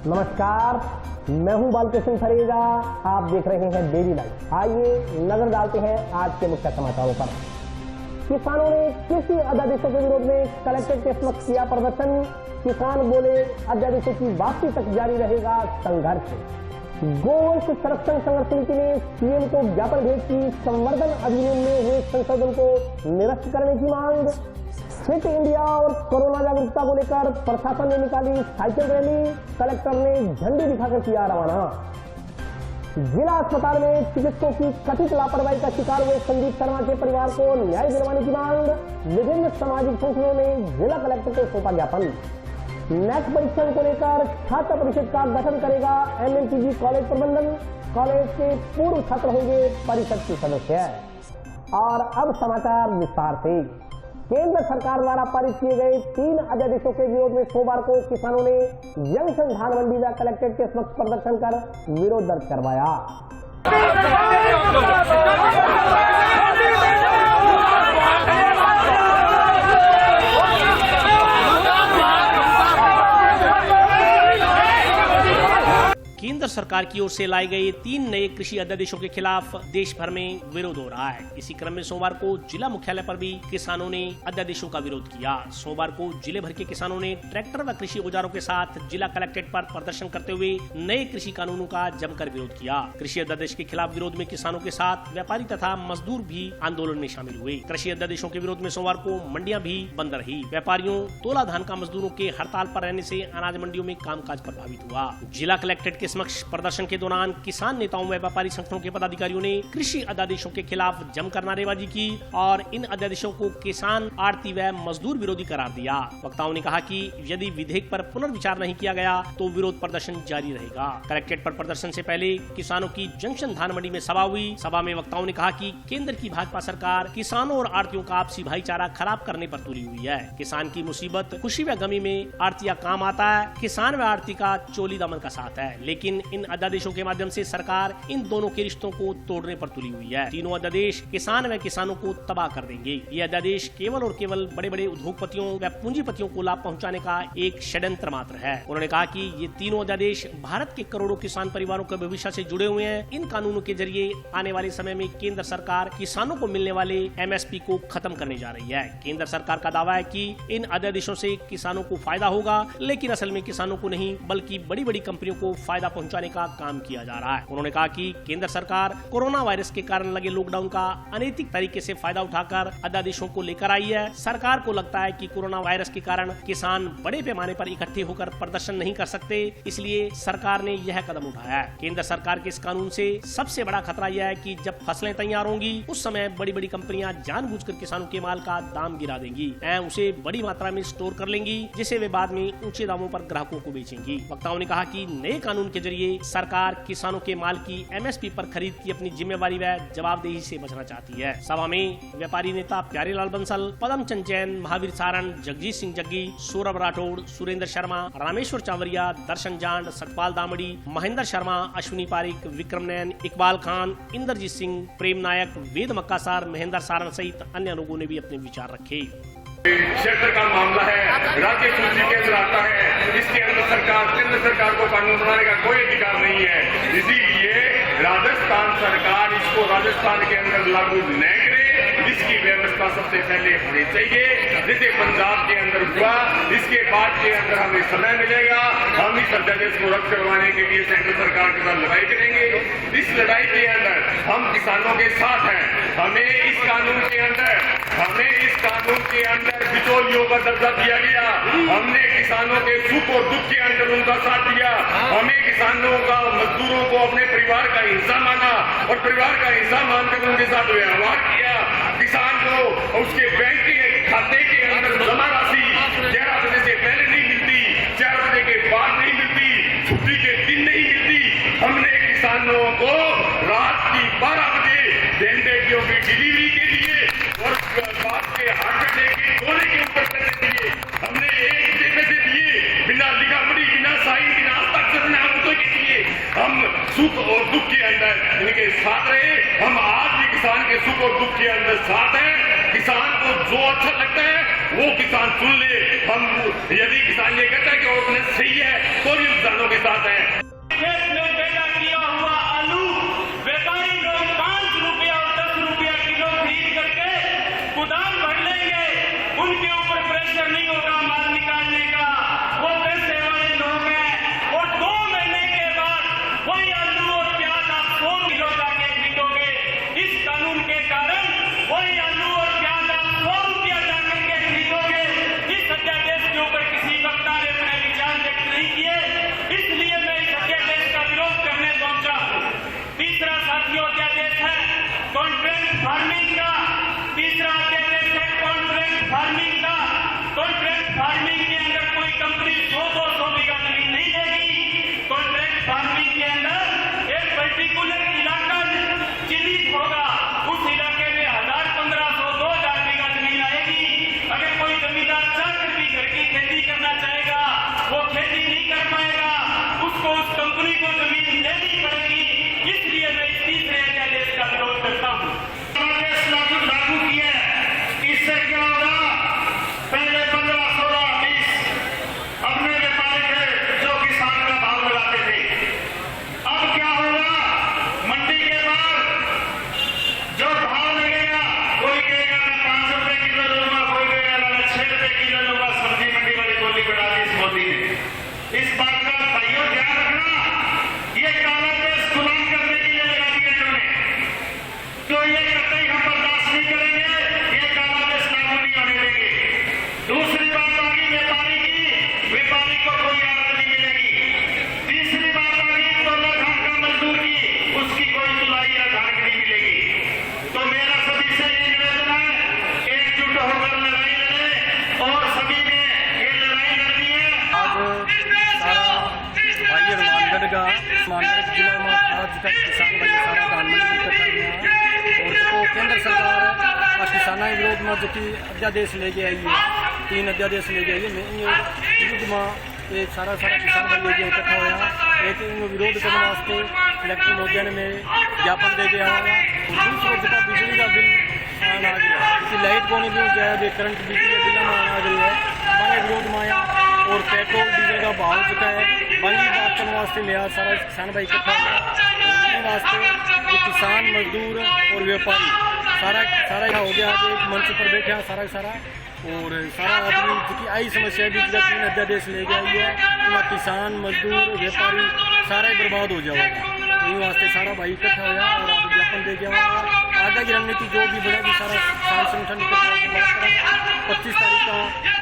नमस्कार, मैं हूं बालकृष्ण फरेजा। आप देख रहे हैं डेली लाइव। आइए नजर डालते हैं आज के मुख्य समाचारों पर। किसानों ने कृषि अध्यादेशों के विरोध में कलेक्ट्रेट के समक्ष किया प्रदर्शन। किसान बोले, अध्यादेशों की वापसी तक जारी रहेगा संघर्ष। गोवंश संरक्षण संघर्ष समिति ने सीएम को ज्ञापन भेज की संवर्धन अधिनियम में हुए संशोधन को निरस्त करने की मांग। फिट इंडिया और कोरोना जागरूकता को लेकर प्रशासन ने निकाली साइकिल रैली। कलेक्टर ने झंडी दिखाकर किया रवाना। जिला अस्पताल में चिकित्सकों की कथित लापरवाही का शिकार हुए संदीप शर्मा के परिवार को न्याय दिलवाने की मांग। विभिन्न सामाजिक संगठनों ने जिला कलेक्टर को सौंपा ज्ञापन। नेक्स्ट परीक्षण को लेकर छात्र परिषद का गठन करेगा एमएनपीजी कॉलेज प्रबंधन। कॉलेज के पूर्व छात्र होंगे परिषद के सदस्य। और अब समाचार विस्तार से। केंद्र सरकार द्वारा पारित किए गए 3 अध्यादेशों के विरोध में सोमवार को किसानों ने जंक्शन धानमंडी व कलेक्ट्रेट के समक्ष प्रदर्शन कर विरोध दर्ज करवाया। केंद्र सरकार की ओर से लाए गए 3 नए कृषि अध्यादेशों के खिलाफ देश भर में विरोध हो रहा है। इसी क्रम में सोमवार को जिला मुख्यालय पर भी किसानों ने अध्यादेशों का विरोध किया। सोमवार को जिले भर के किसानों ने ट्रैक्टर व कृषि औजारों के साथ जिला कलेक्ट्रेट पर प्रदर्शन करते हुए नए कृषि कानूनों का जमकर विरोध किया। कृषि अध्यादेश के खिलाफ विरोध में किसानों के साथ व्यापारी तथा मजदूर भी आंदोलन में शामिल हुए। कृषि अध्यादेशों के विरोध में सोमवार को मंडियां भी बंद रही। व्यापारियों, तोला धान का मजदूरों के हड़ताल पर रहने से अनाज मंडियों में कामकाज प्रभावित हुआ। जिला कलेक्ट्रेट के समक्ष प्रदर्शन के दौरान किसान नेताओं व व्यापारी संगठनों के पदाधिकारियों ने कृषि अध्यादेशों के खिलाफ जमकर नारेबाजी की और इन अध्यादेशों को किसान, आड़ती व मजदूर विरोधी करार दिया। वक्ताओं ने कहा कि यदि विधेयक पर पुनर्विचार नहीं किया गया तो विरोध प्रदर्शन जारी रहेगा। कलेक्ट्रेट पर प्रदर्शन से पहले किसानों की जंक्शन धानमंडी में सभा हुई। सभा में वक्ताओं ने कहा कि केंद्र की भाजपा सरकार किसानों और आड़तियों का आपसी भाईचारा खराब करने पर तुली हुई है। किसान की मुसीबत, खुशी व गमी में आड़तिया काम आता है। किसान व आड़ती का चोली दामन का साथ है, लेकिन इन अध्यादेशों के माध्यम से सरकार इन दोनों के रिश्तों को तोड़ने पर तुली हुई है। तीनों अध्यादेश किसान व किसानों को तबाह कर देंगे। ये अध्यादेश केवल और केवल बड़े बड़े उद्योगपतियों व पूंजीपतियों को लाभ पहुंचाने का एक षड्यंत्र मात्र है। उन्होंने कहा कि ये तीनों अध्यादेश भारत के करोड़ों किसान परिवारों के भविष्य से जुड़े हुए हैं। इन कानूनों के जरिए आने वाले समय में केंद्र सरकार किसानों को मिलने वाले एमएसपी को खत्म करने जा रही है। केंद्र सरकार का दावा है कि इन अध्यादेशों से किसानों को फायदा होगा, लेकिन असल में किसानों को नहीं बल्कि बड़ी बड़ी कंपनियों को फायदा पहुंचाने का काम किया जा रहा है। उन्होंने कहा कि केंद्र सरकार कोरोना वायरस के कारण लगे लॉकडाउन का अनैतिक तरीके से फायदा उठाकर अध्यादेशों को लेकर आई है। सरकार को लगता है कि कोरोना वायरस के कारण किसान बड़े पैमाने पर इकट्ठे होकर प्रदर्शन नहीं कर सकते, इसलिए सरकार ने यह कदम उठाया है। केंद्र सरकार के इस कानून से सबसे बड़ा खतरा यह है कि जब फसलें तैयार होंगी उस समय बड़ी बड़ी कंपनियां जानबूझकर किसानों के माल का दाम गिरा देंगी एवं उसे बड़ी मात्रा में स्टोर कर लेंगी, जिसे वे बाद में ऊंचे दामों पर ग्राहकों को बेचेंगी। वक्ताओं ने कहा कि नए कानून के जरिए सरकार किसानों के माल की एमएसपी पर खरीद की अपनी जिम्मेवारी व जवाबदेही से बचना चाहती है। सभा में व्यापारी नेता प्यारेलाल बंसल, पदम चंद जैन, महावीर सारण, जगजीत सिंह जग्गी, सौरभ राठौड़, सुरेंद्र शर्मा, रामेश्वर चावरिया, दर्शन जांड, सतपाल दामड़ी, महेंद्र शर्मा, अश्विनी पारिक, विक्रम नैन, इकबाल खान, इंद्रजीत सिंह, प्रेम नायक, वेद मक्कासार, महेंद्र सारण सहित अन्य लोगों ने भी अपने विचार रखे। क्षेत्र का मामला है, राज्य सूची के अंदर आता है। इसके अंदर सरकार, केंद्र सरकार को कानून बनाने का कोई अधिकार नहीं है। इसीलिए राजस्थान सरकार इसको राजस्थान के अंदर लागू न करे, इसकी व्यवस्था सबसे पहले होनी चाहिए। जैसे पंजाब के अंदर हुआ, इसके बाद के अंदर हमें समय मिलेगा, हम इस अध्यादेश को रद्द करवाने के लिए सेंट्रल सरकार के साथ लड़ाई करेंगे। इस लड़ाई के अंदर हम किसानों के साथ हैं। हमें इस कानून के अंदर बिचौलियों का दर्जा दिया गया। हमने किसानों के सुख और दुख के अंदर उनका साथ दिया। हमें किसानों का, मजदूरों को अपने परिवार का हिस्सा माना और परिवार का हिस्सा मानकर उनके साथ व्यवहार किया। किसान को उसके बैंक के खाते के अंदर जमा राशि 11 बजे से पहले नहीं मिलती, 4 बजे के बाद नहीं मिलती, छुट्टी के दिन नहीं मिलती। हमने किसानों को रात की 12 बजे भेंडियों की डिलीवरी के लिए और बाप के हाथ लेके कोने के ऊपर करने के लिए हमने 1 बजे पैसे दिए, बिना लिखापढ़ी, बिना साइन, बिना हस्ताक्षर नामों के लिए हम सुख और दुख के अंदर इनके साथ रहे। हम आज भी किसान के सुख और दुख के अंदर साथ हैं। किसान को जो अच्छा लगता है वो किसान सुन ले। हम यदि किसान ये कहता है कि ऑर्डिनेंस सही है तो भी किसानों के साथ इस बात का भाइयों ध्यान रखना, ये काला देश गुलाम करने के लिए लगा दिया इन्होंने, तो ये कतई हम बर्दाश्त नहीं करेंगे, ये काला देश लागू नहीं होने देंगे। दूसरी बात आ गई व्यापारी की, व्यापारी को कोई राहत नहीं मिलेगी। तीसरी बात आ गई तोला धान का मजदूर की, उसकी कोई तुलाई या धान नहीं मिलेगी। तो मेरा सभी से ये निवेदन है, एकजुट होकर लड़ाई लड़े और सभी ने ये लड़ाई लड़नी है। आज सारा भाई हनुमानगढ़ का हनुमानगढ़ जिला में आज तक किसान भाई सारा धान मंडी इकट्ठा हुआ और तो केंद्र सरकार आज किसानों के विरोध में जो कि अध्यादेश लेके आई है, 3 अध्यादेश लेके आई है, विरोध में ये सारा किसान भाई लेके इकट्ठा हुआ। एक विरोध करने वास्ते कलेक्टर महोदय ने ज्ञापन दे दिया और दूसरी जगह बिजली का बिल आना आ गया, लाइट को नहीं दिया गया, करंट बिजली के बिल में आना आ गई है, बड़े विरोध में आया। और पेट्रोल डीजल का भाव चुका है, बड़ी बात करने वास्ते लिया सारा किसान भाई इकट्ठा हुआ वास्ते ये किसान मजदूर और व्यापारी सारा हो गया। आज एक मंच पर बैठे हैं सारा और सारा आदमी की आई समस्या भी 3 अध्यादेश ले गया है, किसान मजदूर व्यापारी सारा ही बर्बाद हो जाएगा। यही वास्ते सारा भाई इकट्ठा हुआ और आप ज्ञापन दे गया। आगे की रणनीति जो भी बढ़ेगी सारा संगठन इकट्ठा 25 तारीख का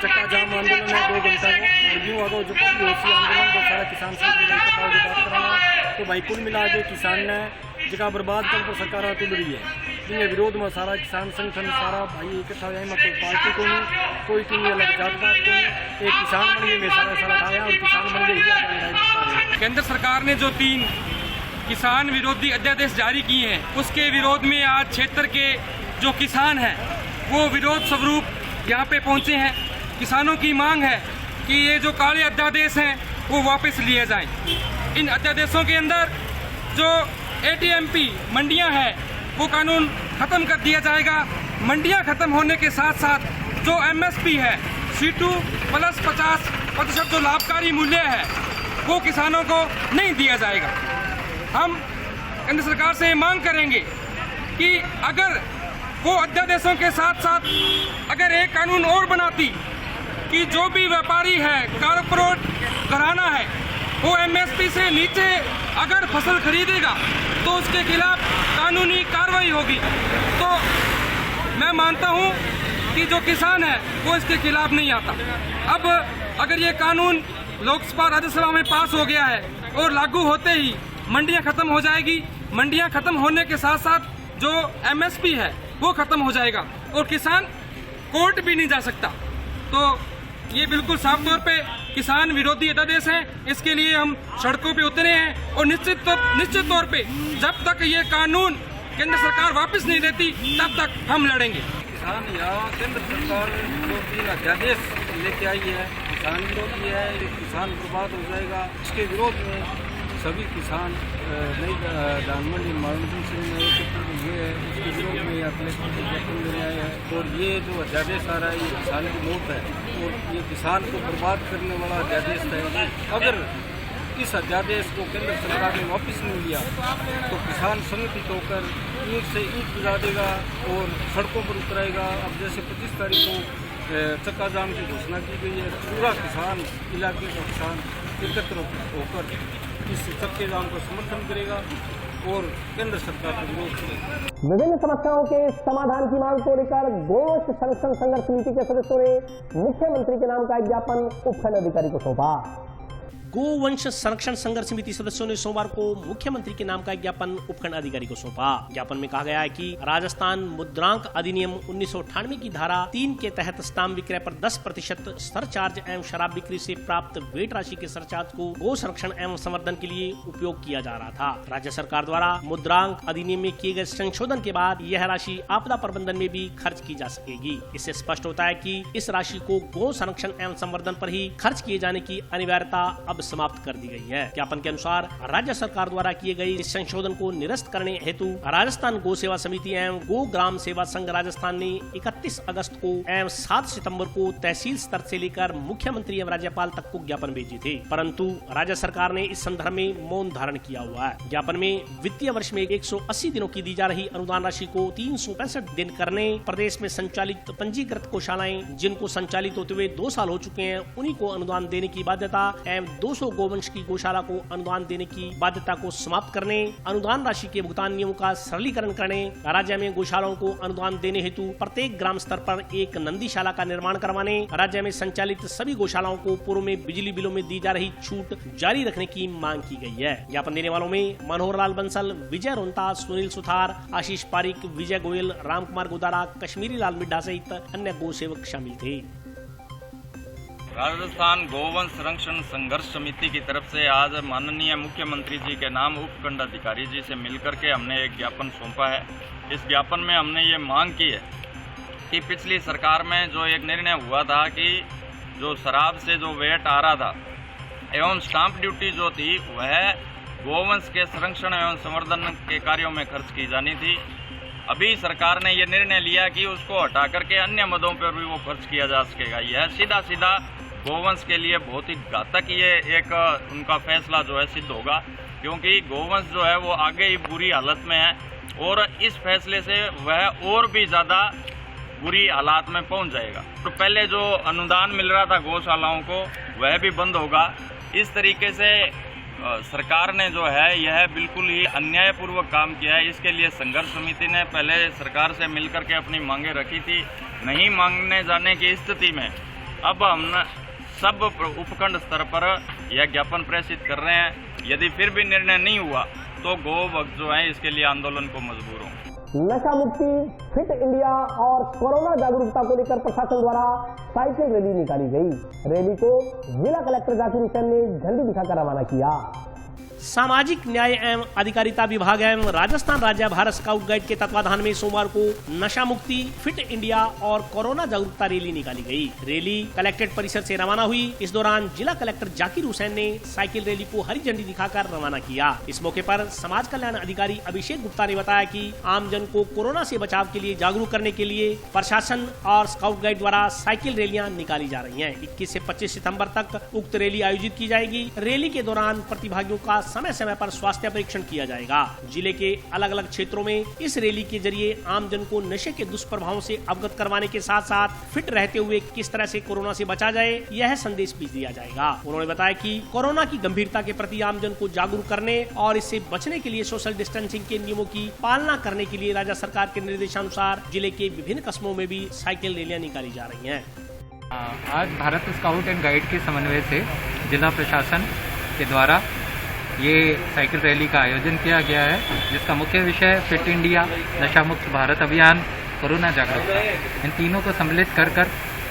चक्का जाम आंदोलन है 2 घंटा का, और यूँ अगर जो भी होती आंदोलन तो सारा किसान संगठन इकट्ठा होकर बात कराना। तो भाई कुल मिला के किसान ने जगह बर्बाद कर पर सरकार तुल रही है, जिनके विरोध में सारा किसान संगठन सारा भाई इकट्ठा हुआ है। कोई पार्टी को नहीं, कोई की अलग जात पात को नहीं, एक किसान बन गए सारा उठाया और किसान बन गए। केंद्र सरकार ने जो 3 किसान विरोधी अध्यादेश जारी किए हैं, उसके विरोध में आज क्षेत्र के जो किसान हैं वो विरोध स्वरूप यहाँ पे पहुँचे हैं। किसानों की मांग है कि ये जो काले अध्यादेश हैं वो वापस लिए जाएं। इन अध्यादेशों के अंदर जो ATMP मंडियां हैं वो कानून खत्म कर दिया जाएगा। मंडियां खत्म होने के साथ साथ जो MSP है C2 प्लस 50% जो लाभकारी मूल्य है वो किसानों को नहीं दिया जाएगा। हम केंद्र सरकार से मांग करेंगे कि अगर वो अध्यादेशों के साथ साथ अगर एक कानून और बनाती कि जो भी व्यापारी है, कारपोरेट घराना है, वो MSP से नीचे अगर फसल खरीदेगा तो उसके खिलाफ कानूनी कार्रवाई होगी। तो मैं मानता हूँ कि जो किसान है वो इसके खिलाफ नहीं आता। अब अगर ये कानून लोकसभा राज्यसभा में पास हो गया है और लागू होते ही मंडियाँ खत्म हो जाएगी। मंडियाँ खत्म होने के साथ साथ जो MSP है वो खत्म हो जाएगा और किसान कोर्ट भी नहीं जा सकता। तो ये बिल्कुल साफ तौर पे किसान विरोधी अध्यादेश हैं, इसके लिए हम सड़कों पे उतरे हैं और निश्चित तौर पे जब तक ये कानून केंद्र सरकार वापस नहीं देती तब तक हम लड़ेंगे। किसान या केंद्र सरकार जो 3 अध्यादेश लेके आई है किसान विरोधी है, किसान बर्बाद हो जाएगा। इसके विरोध में सभी किसान नई धान मंडी मार्केटिंग से एकत्र हुए हैं, उसके विरोध में यहाँ कलेक्टर को ज्ञापन देने आए हैं। और ये जो अध्यादेश आ रहा है ये किसान की मौत है और ये किसान को बर्बाद करने वाला अध्यादेश है। अगर इस अध्यादेश को केंद्र सरकार ने वापस नहीं लिया तो किसान संगठित होकर ईंट से ईंट गिरा देगा और सड़कों पर उतरेगा। अब जैसे 25 तारीख को चक्का जाम की घोषणा की गई है, पूरा किसान इलाके का किसान एकत्र होकर इस चक्के जाम का समर्थन करेगा और केंद्र सरकार का विरोध करेगा। विभिन्न समस्याओं के समाधान की मांग को लेकर गोवंश संरक्षण संघर्ष समिति के सदस्यों ने मुख्यमंत्री के नाम का एक ज्ञापन उपखंड अधिकारी को सौंपा। गोवंश संरक्षण संघर्ष समिति सदस्यों ने सोमवार को मुख्यमंत्री के नाम का एक ज्ञापन उपखंड अधिकारी को सौंपा। ज्ञापन में कहा गया है कि राजस्थान मुद्रांक अधिनियम 1998 की धारा 3 के तहत स्टाम्प विक्रय पर 10% सरचार्ज एवं शराब बिक्री से प्राप्त वेट राशि के सरचार्ज को गो संरक्षण एवं संवर्धन के लिए उपयोग किया जा रहा था। राज्य सरकार द्वारा मुद्रांक अधिनियम में किए गए संशोधन के बाद यह राशि आपदा प्रबंधन में भी खर्च की जा सकेगी। इससे स्पष्ट होता है कि इस राशि को गो संरक्षण एवं संवर्धन पर ही खर्च किए जाने की अनिवार्यता अब समाप्त कर दी गई है। ज्ञापन के अनुसार राज्य सरकार द्वारा किए गए इस संशोधन को निरस्त करने हेतु राजस्थान गौ सेवा समिति एवं गो ग्राम सेवा संघ राजस्थान ने 31 अगस्त को एवं 7 सितंबर को तहसील स्तर से लेकर मुख्यमंत्री एवं राज्यपाल तक को ज्ञापन भेजे थे, परंतु राज्य सरकार ने इस संदर्भ में मौन धारण किया हुआ है। ज्ञापन में वित्तीय वर्ष में 180 दिनों की दी जा रही अनुदान राशि को 365 दिन करने, प्रदेश में संचालित पंजीकृत गौशालाएं जिनको संचालित होते हुए 2 साल हो चुके हैं उन्हीं को अनुदान देने की बाध्यता एवं 200 गोवंश की गौशाला को अनुदान देने की बाध्यता को समाप्त करने, अनुदान राशि के भुगतान नियमों का सरलीकरण करने, राज्य में गौशालाओं को अनुदान देने हेतु प्रत्येक ग्राम स्तर पर एक नंदीशाला का निर्माण करवाने, राज्य में संचालित सभी गौशालाओं को पूर्व में बिजली बिलों में दी जा रही छूट जारी रखने की मांग की गई है। ज्ञापन देने वालों में मनोहर लाल बंसल, विजय रोहता, सुनील सुथार, आशीष पारिक, विजय गोयल, राम कुमार गोदारा, कश्मीरी लाल मिड्ढा सहित अन्य गौ सेवक शामिल थे। राजस्थान गोवंश संरक्षण संघर्ष समिति की तरफ से आज माननीय मुख्यमंत्री जी के नाम उपखंड अधिकारी जी से मिलकर के हमने एक ज्ञापन सौंपा है। इस ज्ञापन में हमने ये मांग की है कि पिछली सरकार में जो एक निर्णय हुआ था कि जो शराब से जो वेट आ रहा था एवं स्टाम्प ड्यूटी जो थी वह गोवंश के संरक्षण एवं संवर्धन के कार्यों में खर्च की जानी थी। अभी सरकार ने ये निर्णय लिया कि उसको हटा करके अन्य मदों पर भी वो खर्च किया जा सकेगा। यह सीधा सीधा गोवंश के लिए बहुत ही घातक ये एक उनका फैसला जो है सिद्ध होगा, क्योंकि गोवंश जो है वो आगे ही बुरी हालत में है और इस फैसले से वह और भी ज़्यादा बुरी हालात में पहुंच जाएगा। तो पहले जो अनुदान मिल रहा था गौशालाओं को वह भी बंद होगा। इस तरीके से सरकार ने जो है यह बिल्कुल ही अन्यायपूर्वक काम किया है। इसके लिए संघर्ष समिति ने पहले सरकार से मिलकर के अपनी मांगे रखी थी। नहीं मांगने जाने की स्थिति में अब हम सब उपखंड स्तर पर यह ज्ञापन प्रेषित कर रहे हैं। यदि फिर भी निर्णय नहीं हुआ तो गौ भक्त जो है इसके लिए आंदोलन को मजबूर हों। नशा मुक्ति, फिट इंडिया और कोरोना जागरूकता को लेकर प्रशासन द्वारा साइकिल रैली निकाली गई। रैली को जिला कलेक्टर जाकिर हुसैन ने झंडी दिखाकर रवाना किया। सामाजिक न्याय एवं अधिकारिता विभाग एवं राजस्थान राज्य भारत स्काउट गाइड के तत्वाधान में सोमवार को नशा मुक्ति, फिट इंडिया और कोरोना जागरूकता रैली निकाली गई। रैली कलेक्ट्रेट परिसर से रवाना हुई। इस दौरान जिला कलेक्टर जाकिर हुसैन ने साइकिल रैली को हरी झंडी दिखाकर रवाना किया। इस मौके पर समाज कल्याण अधिकारी अभिषेक गुप्ता ने बताया कि आमजन को कोरोना से बचाव के लिए जागरूक करने के लिए प्रशासन और स्काउट गाइड द्वारा साइकिल रैलियां निकाली जा रही है। 21 से 25 सितम्बर तक उक्त रैली आयोजित की जाएगी। रैली के दौरान प्रतिभागियों का समय समय पर स्वास्थ्य परीक्षण किया जाएगा। जिले के अलग अलग क्षेत्रों में इस रैली के जरिए आमजन को नशे के दुष्प्रभावों से अवगत करवाने के साथ साथ फिट रहते हुए किस तरह से कोरोना से बचा जाए यह संदेश भी दिया जाएगा। उन्होंने बताया कि कोरोना की गंभीरता के प्रति आमजन को जागरूक करने और इससे बचने के लिए सोशल डिस्टेंसिंग के नियमों की पालना करने के लिए राज्य सरकार के निर्देशानुसार जिले के विभिन्न कस्बों में भी साइकिल रैलियां निकाली जा रही हैं। आज भारत स्काउट एंड गाइड के समन्वय से जिला प्रशासन के द्वारा ये साइकिल रैली का आयोजन किया गया है, जिसका मुख्य विषय फिट इंडिया, नशा मुक्त भारत अभियान, कोरोना जागरूकता, इन तीनों को सम्मिलित कर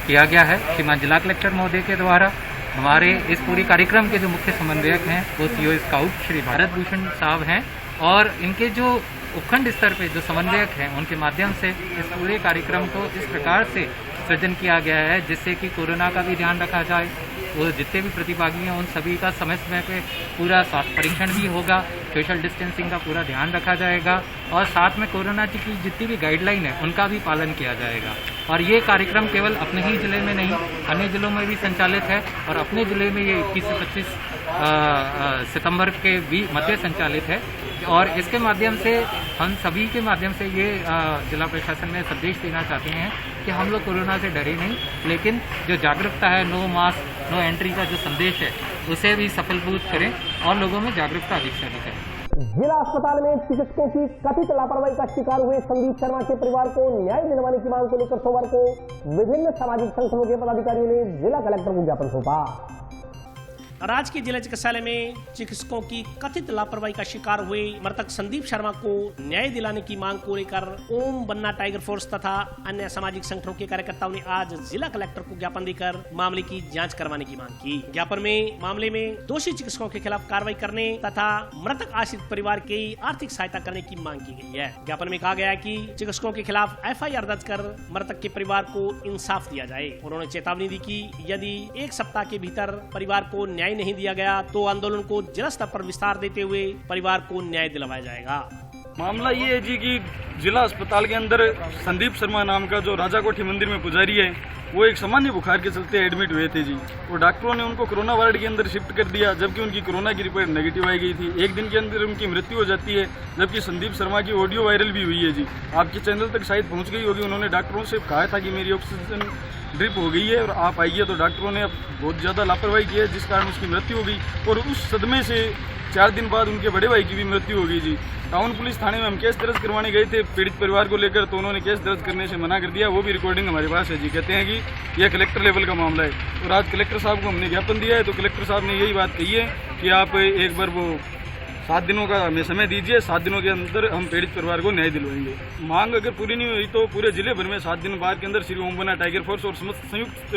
किया गया है। श्रीमान जिला कलेक्टर महोदय के द्वारा हमारे इस पूरी कार्यक्रम के जो मुख्य समन्वयक हैं वो सीओ स्काउट श्री भारत भूषण साहब हैं और इनके जो उपखंड स्तर पे जो समन्वयक हैं उनके माध्यम से इस पूरे कार्यक्रम को इस प्रकार से सृजन किया गया है जिससे कि कोरोना का भी ध्यान रखा जाए, वो जितने भी प्रतिभागी हैं उन सभी का समय समय पे पूरा स्वास्थ्य परीक्षण भी होगा, सोशल डिस्टेंसिंग का पूरा ध्यान रखा जाएगा और साथ में कोरोना की जितनी भी गाइडलाइन है उनका भी पालन किया जाएगा। और ये कार्यक्रम केवल अपने ही जिले में नहीं अन्य जिलों में भी संचालित है और अपने जिले में ये 21 से 25 सितंबर के भी मध्य संचालित है और इसके माध्यम से हम सभी के माध्यम से ये जिला प्रशासन में संदेश देना चाहते हैं कि हम लोग कोरोना से डरे नहीं, लेकिन जो जागरूकता है, नो मास्क नो एंट्री का जो संदेश है उसे भी सफलभूत करें और लोगों में जागरूकता अधिक से अधिक करें। जिला अस्पताल में चिकित्सकों की कथित लापरवाही का शिकार हुए संदीप शर्मा के परिवार को न्याय दिलवाने की मांग को लेकर सोमवार को विभिन्न सामाजिक संगठनों के पदाधिकारियों ने जिला कलेक्टर को ज्ञापन सौंपा। राजकीय जिला चिकित्सालय में चिकित्सकों की कथित लापरवाही का शिकार हुए मृतक संदीप शर्मा को न्याय दिलाने की मांग को लेकर ओम बन्ना टाइगर फोर्स तथा अन्य सामाजिक संगठनों के कार्यकर्ताओं ने आज जिला कलेक्टर को ज्ञापन देकर मामले की जांच करवाने की मांग की। ज्ञापन में मामले में दोषी चिकित्सकों के खिलाफ कार्रवाई करने तथा मृतक आश्रित परिवार की आर्थिक सहायता करने की मांग की गई है। ज्ञापन में कहा गया है कि चिकित्सकों के खिलाफ FIR दर्ज कर मृतक के परिवार को इंसाफ दिया जाए। उन्होंने चेतावनी दी कि यदि 1 सप्ताह के भीतर परिवार को न्याय नहीं दिया गया तो आंदोलन को जिला स्तर पर विस्तार देते हुए परिवार को न्याय दिलवाया जाएगा। मामला ये है जी कि जिला अस्पताल के अंदर संदीप शर्मा नाम का जो राजा कोठी मंदिर में पुजारी है, वो एक सामान्य बुखार के चलते एडमिट हुए थे जी। और डॉक्टरों ने उनको कोरोना वार्ड के अंदर शिफ्ट कर दिया, जबकि उनकी कोरोना की रिपोर्ट नेगेटिव आई गई थी। एक दिन के अंदर उनकी मृत्यु हो जाती है, जबकि संदीप शर्मा की ऑडियो वायरल भी हुई है जी। आपके चैनल तक शायद पहुंच गई होगी। उन्होंने डॉक्टरों से कहा था कि मेरी ऑक्सीजन ड्रिप हो गई है और आप आइए, तो डॉक्टरों ने बहुत ज़्यादा लापरवाही की है, जिस कारण उसकी मृत्यु हो गई। और उस सदमे से 4 दिन बाद उनके बड़े भाई की भी मृत्यु हो गई जी। टाउन पुलिस थाने में हम केस दर्ज करवाने गए थे पीड़ित परिवार को लेकर, तो उन्होंने केस दर्ज करने से मना कर दिया। वो भी रिकॉर्डिंग हमारे पास है जी। कहते हैं कि यह कलेक्टर लेवल का मामला है। और आज कलेक्टर साहब को हमने ज्ञापन दिया है, तो कलेक्टर साहब ने यही बात कही है कि आप एक बार वो 7 दिनों का हमें समय दीजिए, 7 दिनों के अंदर हम पीड़ित परिवार को न्याय दिलवाएंगे। मांग अगर पूरी नहीं हुई तो पूरे जिले भर में 7 दिन बाद के अंदर श्री ओम बना टाइगर फोर्स और समस्त संयुक्त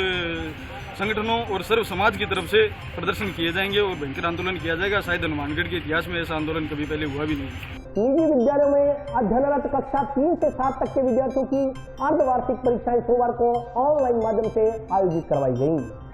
संगठनों और सर्व समाज की तरफ से प्रदर्शन किए जाएंगे और भयंकर आंदोलन किया जाएगा। शायद हनुमानगढ़ के इतिहास में ऐसा आंदोलन कभी पहले हुआ भी नहीं। निजी विद्यालयों में अध्ययनरत कक्षा 3 से 7 तक के विद्यार्थियों की अर्धवार्षिक परीक्षाएं सोमवार को ऑनलाइन माध्यम से आयोजित करवाई गयी।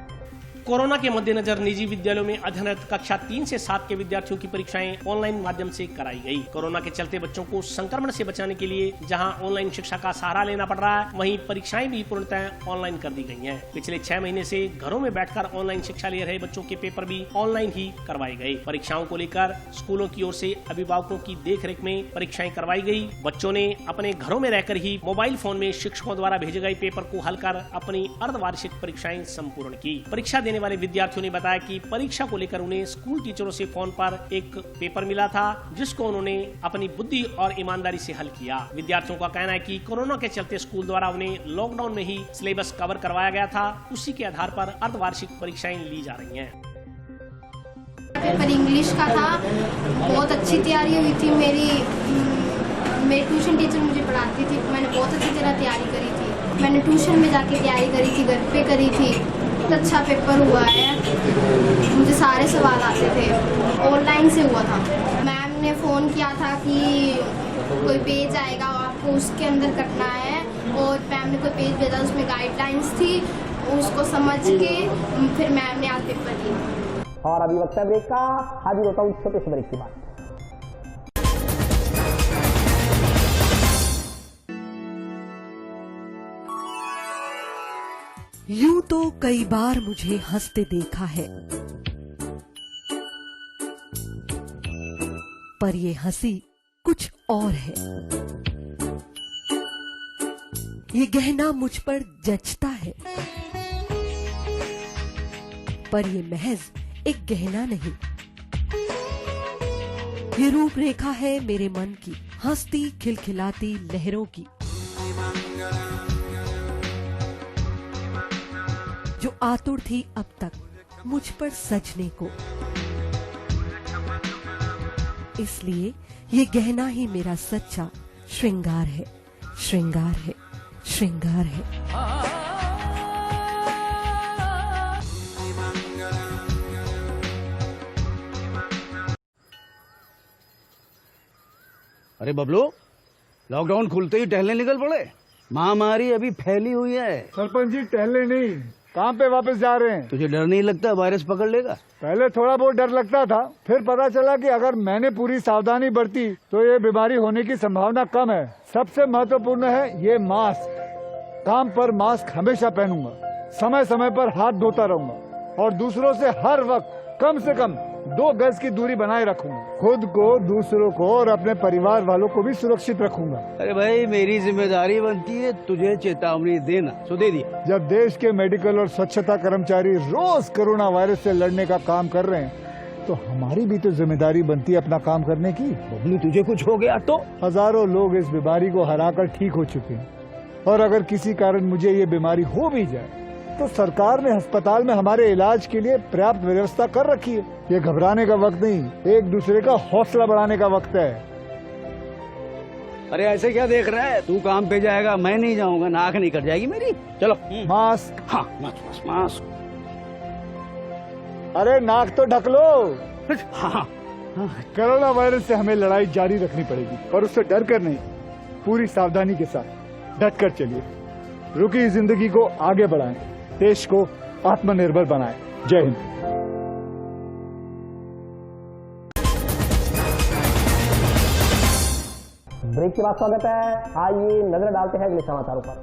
कोरोना के मद्देनजर निजी विद्यालयों में अध्ययनरत कक्षा 3 से 7 के विद्यार्थियों की परीक्षाएं ऑनलाइन माध्यम से कराई गई। कोरोना के चलते बच्चों को संक्रमण से बचाने के लिए जहां ऑनलाइन शिक्षा का सहारा लेना पड़ रहा है, वहीं परीक्षाएं भी पूर्णतः ऑनलाइन कर दी गई हैं। पिछले 6 महीने से घरों में बैठकर ऑनलाइन शिक्षा ले रहे बच्चों के पेपर भी ऑनलाइन ही करवाए गए। परीक्षाओं को लेकर स्कूलों की ओर से अभिभावकों की देखरेख में परीक्षाएं करवाई गई। बच्चों ने अपने घरों में रहकर ही मोबाइल फोन में शिक्षकों द्वारा भेजे गए पेपर को हल कर अपनी अर्धवार्षिक परीक्षाएं संपूर्ण की। परीक्षा देने वाले विद्यार्थियों ने बताया कि परीक्षा को लेकर उन्हें स्कूल टीचरों से फोन पर एक पेपर मिला था, जिसको उन्होंने अपनी बुद्धि और ईमानदारी से हल किया। विद्यार्थियों का कहना है कि कोरोना के चलते स्कूल द्वारा उन्हें लॉकडाउन में ही सिलेबस कवर करवाया गया था, उसी के आधार पर अर्धवार्षिक परीक्षाएं ली जा रही हैं। पेपर इंग्लिश का था, बहुत अच्छी तैयारी हुई थी मेरी ट्यूशन टीचर मुझे पढ़ाती थी, मैंने बहुत अच्छी तरह तैयारी करी थी। मैंने ट्यूशन में जाके तैयारी करी थी, घर पे करी थी। अच्छा पेपर हुआ है, मुझे सारे सवाल आते थे। ऑनलाइन से हुआ था। मैम ने फ़ोन किया था कि कोई पेज आएगा आपको उसके अंदर करना है, और मैम ने कोई पेज भेजा, उसमें गाइडलाइंस थी, उसको समझ के फिर मैम ने आज पेपर दिया। और अभी वक्त है ब्रेक का, हाजिर होता हूँ छोटे से ब्रेक के बाद। यूं तो कई बार मुझे हंसते देखा है, पर ये हंसी कुछ और है। ये गहना मुझ पर जचता है, पर ये महज एक गहना नहीं, ये रूपरेखा है मेरे मन की, हंसती खिलखिलाती लहरों की, जो आतुर थी अब तक मुझ पर सजने को। इसलिए ये गहना ही मेरा सच्चा श्रृंगार है, श्रृंगार है, श्रृंगार है। अरे बबलू, लॉकडाउन खुलते ही टहलने निकल पड़े। महामारी अभी फैली हुई है। सरपंच जी टहलने नहीं, काम पे वापस जा रहे हैं। तुझे डर नहीं लगता वायरस पकड़ लेगा? पहले थोड़ा बहुत डर लगता था, फिर पता चला कि अगर मैंने पूरी सावधानी बरती तो ये बीमारी होने की संभावना कम है। सबसे महत्वपूर्ण है ये मास्क। काम पर मास्क हमेशा पहनूंगा, समय समय पर हाथ धोता रहूंगा और दूसरों से हर वक्त कम से कम 2 गज की दूरी बनाए रखूंगा। खुद को, दूसरों को और अपने परिवार वालों को भी सुरक्षित रखूंगा। अरे भाई, मेरी जिम्मेदारी बनती है तुझे चेतावनी देना, सो दे दिया। जब देश के मेडिकल और स्वच्छता कर्मचारी रोज कोरोना वायरस से लड़ने का काम कर रहे हैं, तो हमारी भी तो जिम्मेदारी बनती है अपना काम करने की। बबलू, तुझे कुछ हो गया तो? हजारों लोग इस बीमारी को हराकर ठीक हो चुके हैं, और अगर किसी कारण मुझे ये बीमारी हो भी जाए तो सरकार ने अस्पताल में हमारे इलाज के लिए पर्याप्त व्यवस्था कर रखी है। ये घबराने का वक्त नहीं, एक दूसरे का हौसला बढ़ाने का वक्त है। अरे ऐसे क्या देख रहा है? तू काम पे जाएगा, मैं नहीं जाऊंगा, नाक नहीं कट जाएगी मेरी। चलो मास्क। हाँ, मास्क मास्क। अरे नाक तो ढक लो। हाँ। कोरोना वायरस से हमें लड़ाई जारी रखनी पड़ेगी, पर उससे डर कर नहीं, पूरी सावधानी के साथ डट कर चलिए। रुकी जिंदगी को आगे बढ़ाएं, देश को आत्मनिर्भर बनाएं। जय हिंद। ब्रेक के बाद स्वागत है। आइए नजर डालते हैं अगले समाचारों पर।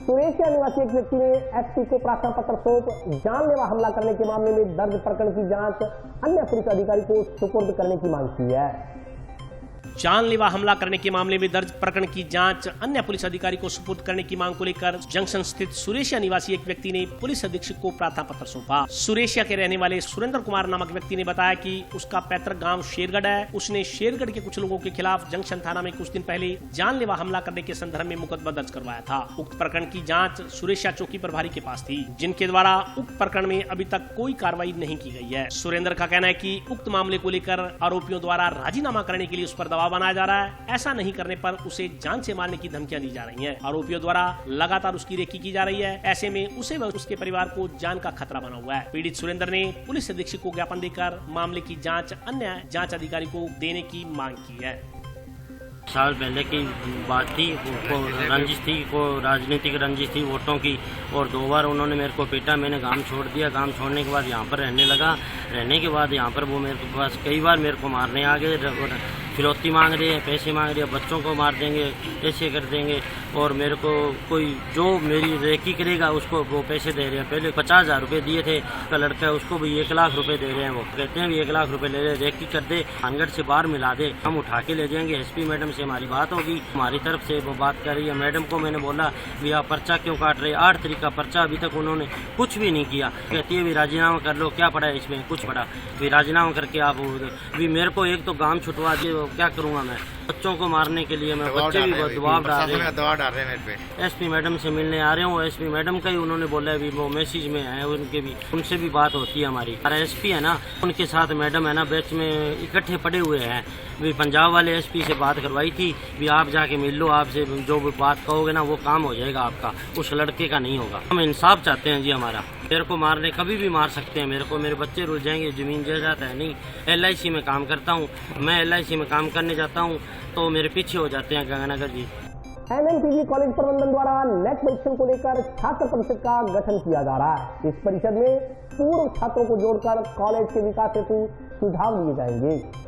सुरेशिया निवासी एक व्यक्ति ने एसपी को प्रार्थना पत्र सौंप जानलेवा हमला करने के मामले में दर्ज प्रकरण की जांच अन्य पुलिस अधिकारी को सुपुर्द करने की मांग की है। जानलेवा हमला करने के मामले में दर्ज प्रकरण की जांच अन्य पुलिस अधिकारी को सुपुर्द करने की मांग को लेकर जंक्शन स्थित सुरेशिया निवासी एक व्यक्ति ने पुलिस अधीक्षक को प्रार्थना पत्र सौंपा। सुरेशिया के रहने वाले सुरेंद्र कुमार नामक व्यक्ति ने बताया कि उसका पैतृक गांव शेरगढ़ है। उसने शेरगढ़ के कुछ लोगों के खिलाफ जंक्शन थाना में कुछ दिन पहले जानलेवा हमला करने के संदर्भ में मुकदमा दर्ज करवाया था। उक्त प्रकरण की जाँच सुरेशिया चौकी प्रभारी के पास थी, जिनके द्वारा उक्त प्रकरण में अभी तक कोई कार्रवाई नहीं की गई है। सुरेंद्र का कहना है कि उक्त मामले को लेकर आरोपियों द्वारा राजीनामा करने के लिए उस पर दबाव बनाया जा रहा है। ऐसा नहीं करने पर उसे जान से मारने की धमकियां दी जा रही हैं। आरोपियों द्वारा लगातार उसकी रेकी की जा रही है। ऐसे में उसे व उसके परिवार को जान का खतरा बना हुआ है। पीड़ित सुरेंद्र ने पुलिस अधीक्षक को ज्ञापन देकर मामले की जांच अन्य जांच अधिकारी को देने की मांग की है। साल पहले की बात थी, को रंजिश थी, को राजनीतिक रंजिश थी वोटों की, और 2 बार उन्होंने मेरे को पीटा। मैंने गांव छोड़ दिया। गांव छोड़ने के बाद यहाँ पर रहने लगा। रहने के बाद यहाँ पर वो मेरे पास कई बार मेरे को मारने आ गए। फिरौती मांग रहे हैं, पैसे मांग रहे हैं, बच्चों को मार देंगे, ऐसे कर देंगे। और मेरे को कोई जो मेरी रेकी करेगा उसको वो पैसे दे रहे हैं। पहले 50,000 रुपये दिए थे का लड़का है, उसको भी 1 लाख रुपए दे रहे हैं। वो कहते हैं भी 1 लाख रुपए ले रहे, रेकी कर दे, अनगढ़ से बाहर मिला दे, हम उठा के ले जाएंगे। एसपी मैडम से हमारी बात होगी, हमारी तरफ से वो बात कर रही है। मैडम को मैंने बोला भी आप पर्चा क्यों काट रहे? 8 तारीख का पर्चा, अभी तक उन्होंने कुछ भी नहीं किया। कहती है भी राजीनामा कर लो, क्या पड़ा है इसमें? कुछ पड़ा भी राजीनामा करके आप भी मेरे को एक तो गांव छुटवा दिए, क्या करूँगा मैं? बच्चों को मारने के लिए मैं बच्चे भी दबाव डाल रहे हैं। एसपी मैडम से मिलने आ रहे हूँ। एसपी मैडम का ही उन्होंने बोला भी वो मैसेज में है, उनके भी उनसे भी बात होती है हमारी। एसपी है ना, उनके साथ मैडम है ना, बैच में इकट्ठे पड़े हुए हैं। भी पंजाब वाले एसपी से बात करवाई थी भी आप जाके मिल लो, आपसे जो भी बात कहोगे ना वो काम हो जाएगा आपका, उस लड़के का नहीं होगा। हम इंसाफ चाहते हैं जी हमारा। मेरे को मारने कभी भी मार सकते हैं, मेरे को मेरे बच्चे रुल जाएंगे, जमीन जायदाद है नहीं। LIC में काम करता हूँ मैं, LIC में काम करने जाता हूँ तो मेरे पीछे हो जाते हैं गंगानगर जी। MNPG कॉलेज प्रबंधन द्वारा नेट परीक्षण को लेकर छात्र परिषद का गठन किया जा रहा है। इस परिषद में पूर्व छात्रों को जोड़कर कॉलेज के विकास हेतु सुझाव दिए जाएंगे।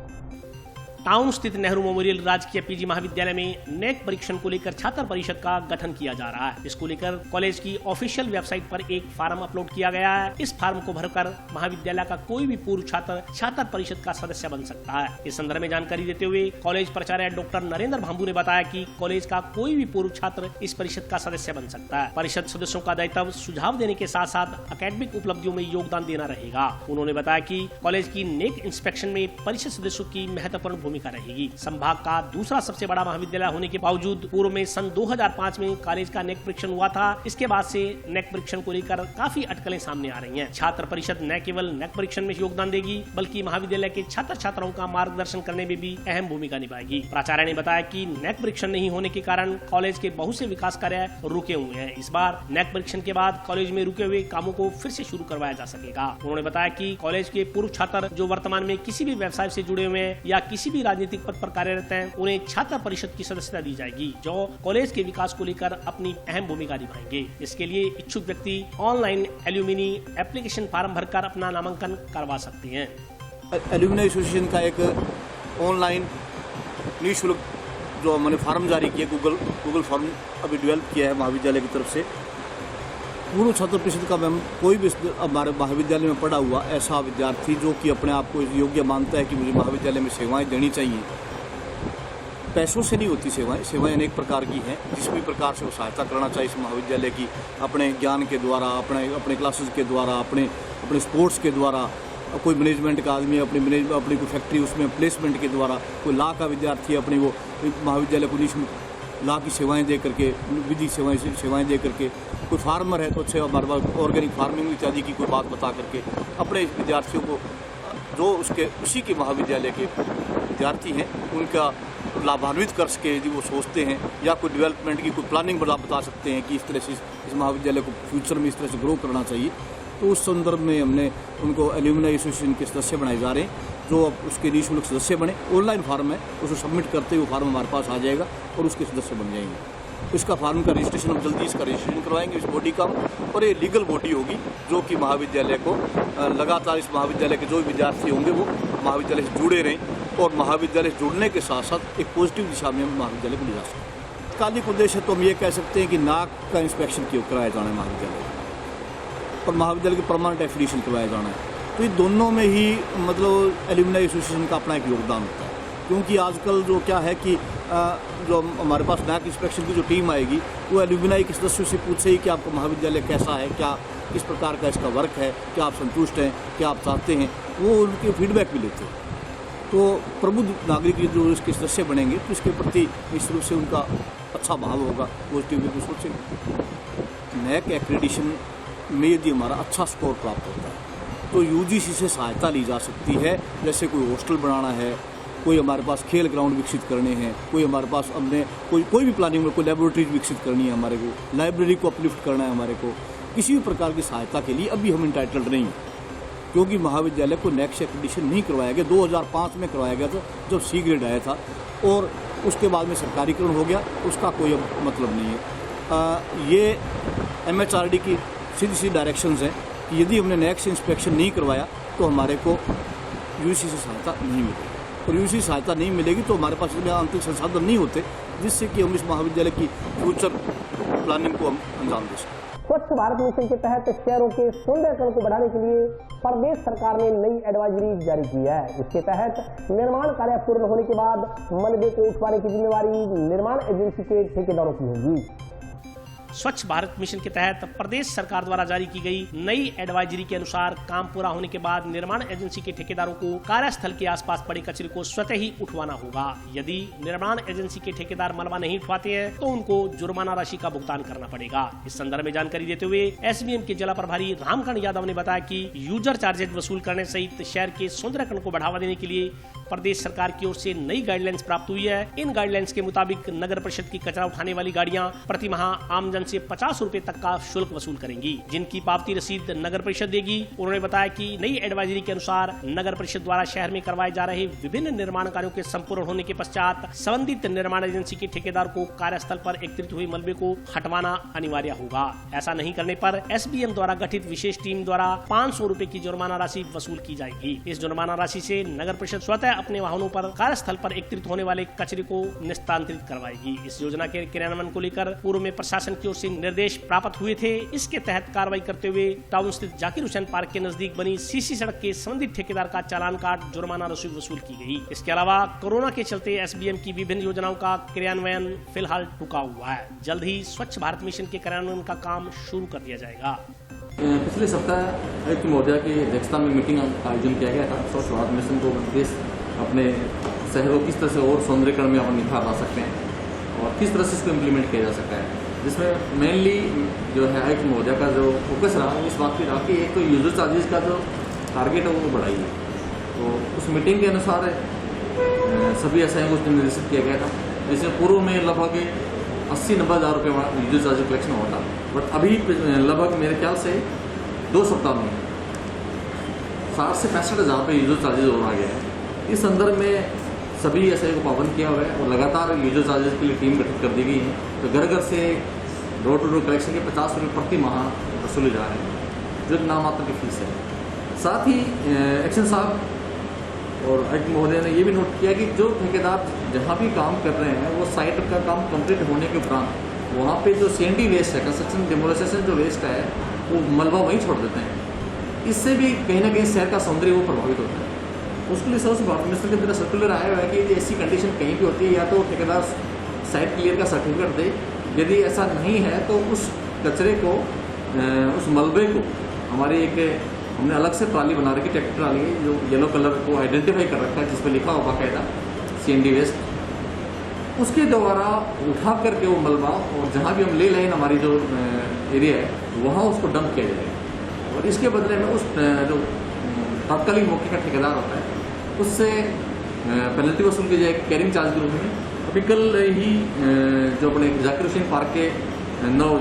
टाउन स्थित नेहरू मेमोरियल राजकीय PG महाविद्यालय में नेट परीक्षण को लेकर छात्र परिषद का गठन किया जा रहा है। इसको लेकर कॉलेज की ऑफिशियल वेबसाइट पर एक फार्म अपलोड किया गया है। इस फार्म को भरकर महाविद्यालय का कोई भी पूर्व छात्र छात्र परिषद का सदस्य बन सकता है। इस संदर्भ में जानकारी देते हुए कॉलेज प्राचार्य डॉक्टर नरेंद्र भांबू ने बताया कि कॉलेज का कोई भी पूर्व छात्र इस परिषद का सदस्य बन सकता है। परिषद सदस्यों का दायित्व सुझाव देने के साथ साथ अकेडमिक उपलब्धियों में योगदान देना रहेगा। उन्होंने बताया कि कॉलेज की नेक इंस्पेक्शन में परिषद सदस्यों की महत्वपूर्ण भूमिका रहेगी। संभाग का दूसरा सबसे बड़ा महाविद्यालय होने के बावजूद पूर्व में सन 2005 में कॉलेज का नेक परीक्षण हुआ था। इसके बाद से नेक परीक्षण को लेकर काफी अटकलें सामने आ रही हैं। छात्र परिषद न केवल नेक परीक्षण में योगदान देगी बल्कि महाविद्यालय के छात्र छात्राओं का मार्गदर्शन करने में भी अहम भूमिका निभाएगी। प्राचार्य ने बताया कि नेक परीक्षण नहीं होने के कारण कॉलेज के बहुत से विकास कार्य रुके हुए हैं। इस बार नेक परीक्षण के बाद कॉलेज में रुके हुए कामों को फिर से शुरू करवाया जा सकेगा। उन्होंने बताया कि कॉलेज के पूर्व छात्र जो वर्तमान में किसी भी व्यवसाय से जुड़े हुए हैं या किसी भी राजनीतिक पद पर कार्यरत हैं, उन्हें छात्र परिषद की सदस्यता दी जाएगी जो कॉलेज के विकास को लेकर अपनी अहम भूमिका निभाएंगे। इसके लिए इच्छुक व्यक्ति ऑनलाइन एल्यूमिनी एप्लीकेशन फॉर्म भरकर अपना नामांकन करवा सकते हैं। एल्यूमिनी एसोसिएशन का एक ऑनलाइन निःशुल्क जो हमने फॉर्म जारी किया, गूगल फॉर्म अभी डेवलप किया है महाविद्यालय की तरफ से। पूर्व छात्र परिषद का मैम कोई भी हमारे महाविद्यालय में पढ़ा हुआ ऐसा विद्यार्थी जो कि अपने आप को योग्य मानता है कि मुझे महाविद्यालय में सेवाएं देनी चाहिए। पैसों से नहीं होती सेवाएं अनेक प्रकार की हैं। जिस भी प्रकार से वो सहायता करना चाहिए इस महाविद्यालय की, अपने ज्ञान के द्वारा, अपने क्लासेस के द्वारा, अपने स्पोर्ट्स के द्वारा, कोई मैनेजमेंट का आदमी अपनी कोई फैक्ट्री उसमें प्लेसमेंट के द्वारा, कोई लॉ का विद्यार्थी अपनी वो महाविद्यालय को निःशुल्क लॉ की सेवाएं दे करके, विधि सेवाएं दे करके, कोई फार्मर है तो अच्छे हमारे पास ऑर्गेनिक फार्मिंग इत्यादि की कोई बात बता करके अपने विद्यार्थियों को जो उसी के महाविद्यालय के विद्यार्थी हैं उनका लाभान्वित कर सके यदि वो सोचते हैं, या कोई डेवलपमेंट की कोई प्लानिंग बता सकते हैं कि इस तरह से इस महाविद्यालय को फ्यूचर में इस तरह से ग्रो करना चाहिए। तो उस संदर्भ में हमने उनको एल्यूमिनी एसोसिएशन के सदस्य बनाए जा रहे हैं जो उसके निःशुल्क सदस्य बने। ऑनलाइन फार्म है, उसको सबमिट करते हुए फार्म हमारे पास आ जाएगा और उसके सदस्य बन जाएंगे। इसका फार्म का रजिस्ट्रेशन हम जल्दी इसका रजिस्ट्रेशन करवाएंगे इस बॉडी का, और ये लीगल बॉडी होगी जो कि महाविद्यालय को लगातार इस महाविद्यालय के जो भी विद्यार्थी होंगे वो महाविद्यालय से जुड़े रहें और महाविद्यालय जुड़ने के साथ साथ एक पॉजिटिव दिशा में महाविद्यालय को ले जा सकते हैं। कालिक उद्देश्य तो हम ये कह सकते हैं कि नाक का इंस्पेक्शन क्यों कराया जाना है महाविद्यालय और महाविद्यालय की परमानेंट एफिलिएशन करवाया जाना है। तो ये दोनों में ही मतलब एल्यूमिनाई एसोसिएशन का अपना एक योगदान होता है, क्योंकि आजकल जो क्या है कि जो हमारे पास नाक इंस्पेक्शन की जो टीम आएगी वो एल्यूमिनाई के सदस्यों से पूछेगी कि आपका महाविद्यालय कैसा है, क्या किस प्रकार का इसका वर्क है, क्या आप संतुष्ट हैं, क्या आप चाहते हैं, वो उनके फीडबैक भी लेते हैं। तो प्रबुद्ध नागरिक जो इसके सदस्य बनेंगे तो इसके प्रति निश्चित रूप से उनका अच्छा भाव होगा, पॉजिटिव वे सोचेंगे। नैक एक्रेडिशन में यदि हमारा अच्छा स्कोर प्राप्त होता है तो यूजीसी से सहायता ली जा सकती है, जैसे कोई हॉस्टल बनाना है, कोई हमारे पास खेल ग्राउंड विकसित करने हैं, कोई हमारे पास हमने कोई भी प्लानिंग में कोई लेबोरेटरीज विकसित करनी है, हमारे को लाइब्रेरी को अपलिफ्ट करना है, हमारे को किसी भी प्रकार की सहायता के लिए अभी हम इंटाइटल्ड नहीं हैं, क्योंकि महाविद्यालय को नेक्स्ट एक्रेडिशन नहीं करवाया गया। 2005 में करवाया गया था जब सी ग्रेड आया था और उसके बाद में सरकारीकरण हो गया, उसका कोई अब मतलब नहीं है। ये MHRD की सीधी सी डायरेक्शंस हैं कि यदि हमने नेक्स्ट इंस्पेक्शन नहीं करवाया तो हमारे को यूजीसी से सहायता नहीं मिलेगी, और यूजीसी सहायता नहीं मिलेगी तो हमारे पास इतने आंतरिक संसाधन नहीं होते जिससे कि हम इस महाविद्यालय की फ्यूचर प्लानिंग को हम अंजाम दे सकें। स्वच्छ भारत मिशन के तहत शहरों के सौंदर्यकरण को बढ़ाने के लिए प्रदेश सरकार ने नई एडवाइजरी जारी की है। इसके तहत निर्माण कार्य पूर्ण होने के बाद मलबे को उठवाने की जिम्मेवारी निर्माण एजेंसी के ठेकेदारों की होगी। स्वच्छ भारत मिशन के तहत प्रदेश सरकार द्वारा जारी की गई नई एडवाइजरी के अनुसार काम पूरा होने के बाद निर्माण एजेंसी के ठेकेदारों को कार्यस्थल के आसपास पड़े कचरे को स्वतः ही उठवाना होगा। यदि निर्माण एजेंसी के ठेकेदार मलबा नहीं उठवाते हैं तो उनको जुर्माना राशि का भुगतान करना पड़ेगा। इस संदर्भ में जानकारी देते हुए SBM के जिला प्रभारी रामकरण यादव ने बताया कि यूजर चार्जेज वसूल करने सहित शहर के सौंदर्यकरण को बढ़ावा देने के लिए प्रदेश सरकार की ओर से नई गाइडलाइंस प्राप्त हुई है। इन गाइडलाइंस के मुताबिक नगर परिषद की कचरा उठाने वाली गाड़ियां प्रति माह आमजन से 50 रुपए तक का शुल्क वसूल करेंगी, जिनकी पावती रसीद नगर परिषद देगी। उन्होंने बताया कि नई एडवाइजरी के अनुसार नगर परिषद द्वारा शहर में करवाए जा रहे विभिन्न निर्माण कार्यों के संपूर्ण होने के पश्चात संबंधित निर्माण एजेंसी के ठेकेदार को कार्यस्थल पर एकत्रित हुए मलबे को हटवाना अनिवार्य होगा। ऐसा नहीं करने पर SBM द्वारा गठित विशेष टीम द्वारा 500 रुपए की जुर्माना राशि वसूल की जाएगी। इस जुर्माना राशि से नगर परिषद स्वतः अपने वाहनों पर कार्यस्थल पर एकत्रित होने वाले कचरे को निस्तांतरित करवाएगी। इस योजना के क्रियान्वयन को लेकर पूर्व में प्रशासन की ओर से निर्देश प्राप्त हुए थे। इसके तहत कार्रवाई करते हुए टाउन स्थित जाकिर हुसैन पार्क के नजदीक बनी CC सड़क के संबंधित ठेकेदार का चालान काट जुर्माना राशि वसूल की गई। इसके अलावा कोरोना के चलते SBM की विभिन्न योजनाओं का क्रियान्वयन फिलहाल रुका हुआ है। जल्द ही स्वच्छ भारत मिशन के क्रियान्वयन का काम शुरू कर दिया जाएगा। पिछले सप्ताह आयुक्त महोदया की अध्यक्षता में मीटिंग का आयोजन किया गया था। स्वच्छ भारत मिशन को देश अपने शहरों किस तरह से और सौंदर्यकरण में अपन निखार ला सकते हैं और किस तरह से इसको इम्प्लीमेंट किया जा सकता है, जिसमें मेनली जो है आयुक्त महोदया का जो फोकस रहा वो इस बात पर रहा कि एक तो यूजर चार्जेस का जो टारगेट है वो बढ़ाइए। तो उस मीटिंग के अनुसार सभी एसआई को निर्देशित किया गया था, जिसमें पूर्व में लगभग 80-90 हज़ार रुपये यूजर चार्ज कलेक्शन हुआ था, बट अभी लगभग मेरे ख्याल से 2 सप्ताह में 60 से 65 हज़ार रुपये यूजर चार्जेज और आ गया है। इस संदर्भ में सभी एसआई को पाबंद किया हुआ है और लगातार यूजर चार्जेस के लिए टीम गठित कर दी गई है। तो घर घर से डोर टू डोर कलेक्शन के 50 रुपये प्रति माह वसूले जा रहे हैं, जो नामात्र की फीस है। साथ ही एक्शन साहब और आयुक्त महोदय ने ये भी नोट किया कि जो ठेकेदार जहाँ भी काम कर रहे हैं वो साइट का काम कंप्लीट होने के उपरांत वहाँ पे जो CND वेस्ट है, कंस्ट्रक्शन डेमोलिशन जो वेस्ट है, वो मलबा वहीं छोड़ देते हैं। इससे भी कहीं ना कहीं शहर का सौंदर्य वो प्रभावित होता है। उसके लिए स्वच्छ भारत मिशन के तरह सर्कुलर आया हुआ है कि यदि ऐसी कंडीशन कहीं भी होती है या तो ठेकेदार साइट क्लियर का सर्टिफिकेट दे, यदि ऐसा नहीं है तो उस कचरे को उस मलबे को हमारी हमने अलग से ट्राली बना रखी, ट्रैक्टर ट्राली जो येलो कलर को आइडेंटिफाई कर रखा है, जिस पर लिखा हुआ बाकायदा CND वेस्ट, उसके द्वारा उठा करके वो मलबा और जहाँ भी हम ले लें हमारी जो एरिया है वहाँ उसको डंप किया जाएगा और इसके बदले में उस जो तात्कालिक मौके का ठेकेदार होता है उससे पेनल्टी वसूल की जाएगी कैरिंग चार्ज के रूप में। अभी कल ही जो अपने जाकिर हुसैन पार्क के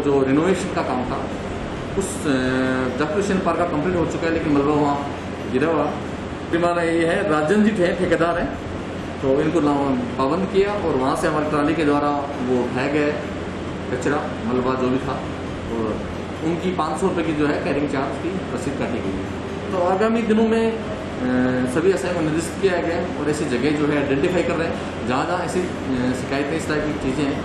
जो रिनोवेशन का काम था उस जाकिर हुसैन पार्क का कंप्लीट हो चुका है, लेकिन मलबा वहाँ गिरा हुआ। बीमार ये है राजन जी ठेकेदार हैं, तो इनको पाबंद किया और वहाँ से हमारी ट्राली के द्वारा वो उठाया गया कचरा मलबा जो भी था और उनकी 500 रुपये की जो है कैरिंग चार्ज की रसीद काटी गई है। तो आगामी दिनों में सभी एसआई को निर्देशित किया गया है और ऐसी जगह जो है आइडेंटिफाई कर रहे हैं जहाँ जहाँ ऐसी शिकायतें इस टाइप की चीज़ें हैं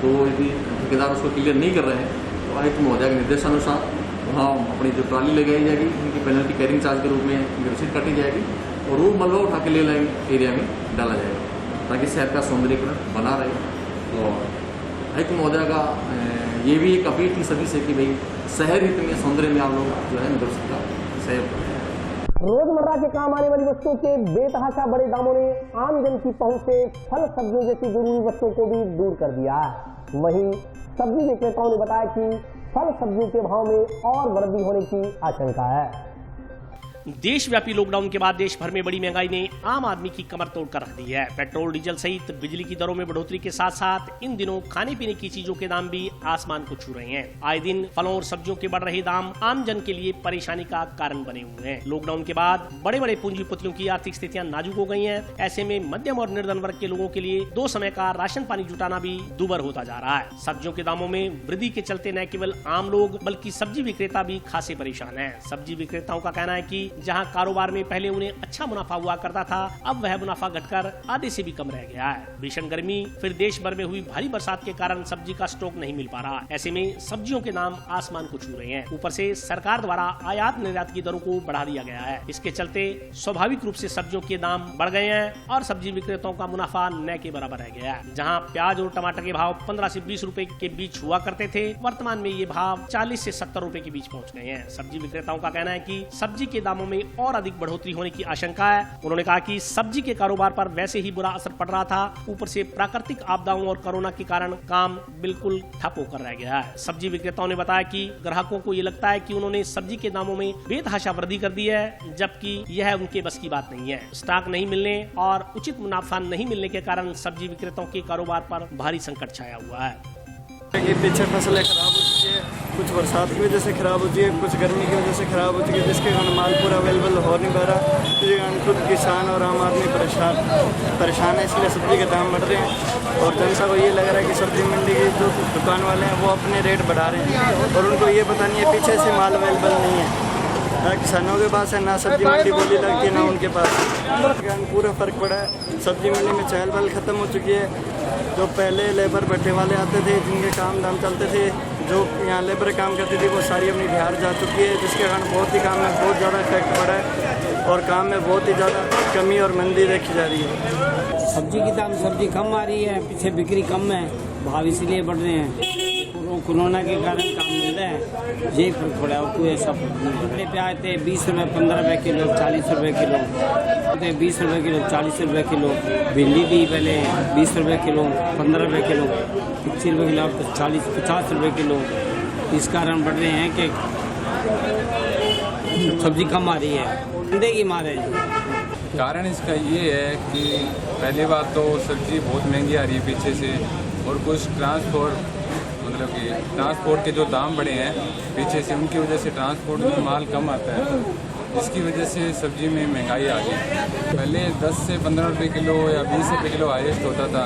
तो यदि ठेकेदार उसको क्लियर नहीं कर रहे हैं तो आयुक्त महोदय के निर्देशानुसार वहाँ अपनी जो ट्राली लगाई जाएगी उनकी पेनल्टी कैरिंग चार्ज के रूप में उनकी रसीद काटी जाएगी और वो मलबा उठा के ले लाइन एरिया में डाला जाएगा ताकि शहर का सौंदर्यीकरण बना रहे। और आयुक्त महोदय का ये भी एक अपील थी सभी से कि भाई शहर हित में सौंदर्य में आप लोग जो है नगर का सहयोग करें। रोजमर्रा के काम आने वाली वस्तुओं के बेतहाशा बड़े दामों ने आम जन की पहुंच से फल सब्जियों जैसी जरूरी वस्तुओं को भी दूर कर दिया है। वहीं सब्जी विक्रेताओं ने बताया कि फल सब्जियों के भाव में और वृद्धि होने की आशंका है। देशव्यापी लॉकडाउन के बाद देश भर में बड़ी महंगाई ने आम आदमी की कमर तोड़ कर रख दी है। पेट्रोल डीजल सहित बिजली की दरों में बढ़ोतरी के साथ साथ इन दिनों खाने पीने की चीजों के दाम भी आसमान को छू रहे हैं। आए दिन फलों और सब्जियों के बढ़ रहे दाम आम जन के लिए परेशानी का कारण बने हुए हैं। लॉकडाउन के बाद बड़े बड़े पूंजीपतियों की आर्थिक स्थितियां नाजुक हो गई हैं। ऐसे में मध्यम और निर्धन वर्ग के लोगों के लिए 2 समय का राशन पानी जुटाना भी दुभर होता जा रहा है। सब्जियों के दामों में वृद्धि के चलते न केवल आम लोग बल्कि सब्जी विक्रेता भी खासे परेशान है। सब्जी विक्रेताओं का कहना है कि जहाँ कारोबार में पहले उन्हें अच्छा मुनाफा हुआ करता था, अब वह मुनाफा घटकर आधे से भी कम रह गया है। भीषण गर्मी फिर देश भर में हुई भारी बरसात के कारण सब्जी का स्टॉक नहीं मिल पा रहा। ऐसे में सब्जियों के दाम आसमान को छू रहे हैं। ऊपर से सरकार द्वारा आयात निर्यात की दरों को बढ़ा दिया गया है। इसके चलते स्वाभाविक रूप से सब्जियों के दाम बढ़ गए हैं और सब्जी विक्रेताओं का मुनाफा न के बराबर रह गया है। जहाँ प्याज और टमाटर के भाव 15 से 20 रुपए के बीच हुआ करते थे, वर्तमान में ये भाव 40 से 70 रुपए के बीच पहुँच गए हैं। सब्जी विक्रेताओं का कहना है कि सब्जी के दामों में और अधिक बढ़ोतरी होने की आशंका है। उन्होंने कहा कि सब्जी के कारोबार पर वैसे ही बुरा असर पड़ रहा था, ऊपर से प्राकृतिक आपदाओं और कोरोना के कारण काम बिल्कुल ठप होकर रह गया है। सब्जी विक्रेताओं ने बताया कि ग्राहकों को ये लगता है कि उन्होंने सब्जी के दामों में बेतहाशा वृद्धि कर दी है, जबकि यह उनके बस की बात नहीं है। स्टॉक नहीं मिलने और उचित मुनाफा नहीं मिलने के कारण सब्जी विक्रेताओं के कारोबार पर भारी संकट छाया हुआ है। पीछे फसलें खराब हो चुकी है, कुछ बरसात की वजह से खराब होती है, कुछ गर्मी की वजह से खराब हो चुकी है, जिसके कारण माल पूरा अवेलेबल हो नहीं पा रहा। जिसके कारण खुद किसान और आम आदमी परेशान है। इसलिए सब्जी के दाम बढ़ रहे हैं और जनता को ये लग रहा है कि सब्जी मंडी के जो दुकान वाले हैं वो अपने रेट बढ़ा रहे हैं और उनको ये पता नहीं है पीछे से माल अवेलेबल नहीं है। ना किसानों के पास है, ना सब्जी मंडी बोली लगती है, ना उनके पास। पूरा फर्क पड़ा है। सब्जी मंडी में चहल पहल खत्म हो चुकी है। जो पहले लेबर बैठे वाले आते थे, जिनके काम धाम चलते थे, जो यहाँ लेबर काम करती थी, वो सारी अपनी बिहार जा चुकी है, जिसके कारण बहुत ही काम में बहुत ज़्यादा इफेक्ट पड़ा है और काम में बहुत ही ज़्यादा कमी और मंदी देखी जा रही है। सब्जी की दाम सब्जी कम आ रही है, पीछे बिक्री कम है, भाव इसलिए बढ़ रहे हैं। कोरोना के कारण काम मिल रहा है, ये फर्क पड़ा है और कोई ऐसा फर्क नहीं। पहले प्याज थे 20 रुपये 15 रुपये किलो, 40 रुपये किलो, 20 रुपये किलो, 40 रुपये किलो। भिंडी थी पहले 20 रुपये किलो, 15 रुपये किलो, 25 रुपये किलो, अब 40-50 रुपये किलो। इस कारण बढ़ रहे हैं कि सब्जी कम आ रही है, धंधे की मार है। कारण इसका ये है कि पहली बात तो सब्जी बहुत महंगी आ रही है पीछे से, और कुछ ट्रांसपोर्ट के जो दाम बढ़े हैं पीछे से, उनकी वजह से ट्रांसपोर्ट में माल कम आता है, जिसकी वजह से सब्जी में महंगाई आ गई। पहले 10 से 15 रुपये किलो या 20 रुपये किलो हाईएस्ट होता था।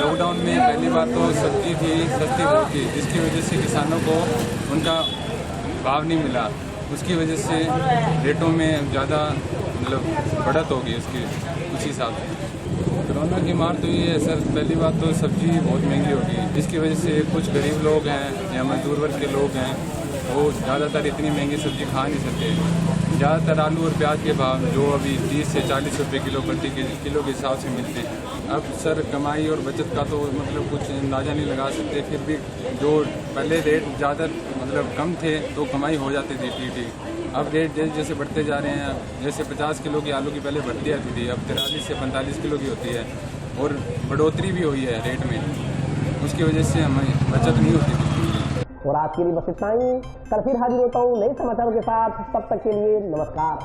लॉकडाउन में पहली बात तो सब्जी थी सस्ती बहुत थी, जिसकी वजह से किसानों को उनका भाव नहीं मिला, उसकी वजह से रेटों में ज़्यादा बढ़त होगी उसकी उसी हिसाब से। कोरोना की मार तो ये है सर, पहली बात तो सब्जी बहुत महंगी होगी, जिसकी वजह से कुछ गरीब लोग हैं या मजदूर वर्ग के लोग हैं, वो ज़्यादातर इतनी महंगी सब्जी खा नहीं सकते। ज़्यादातर आलू और प्याज के भाव जो अभी 30 से 40 रुपये किलो प्रति किलो के हिसाब से मिलते हैं। अब सर कमाई और बचत का तो कुछ अंदाज़ा नहीं लगा सकते, फिर भी जो पहले रेट ज़्यादा कम थे तो कमाई हो जाती थी ठीक। अब रेट जैसे जैसे बढ़ते जा रहे हैं, जैसे 50 किलो की आलू की पहले बढ़ती आती थी, अब 43 से 45 किलो की होती है और बढ़ोतरी भी हुई है रेट में, उसकी वजह से हमें बचत नहीं होती थी। और आज के लिए बस इतना ही। कल फिर हाजिर होता हूँ नए समाचारों के साथ, तब तक के लिए नमस्कार।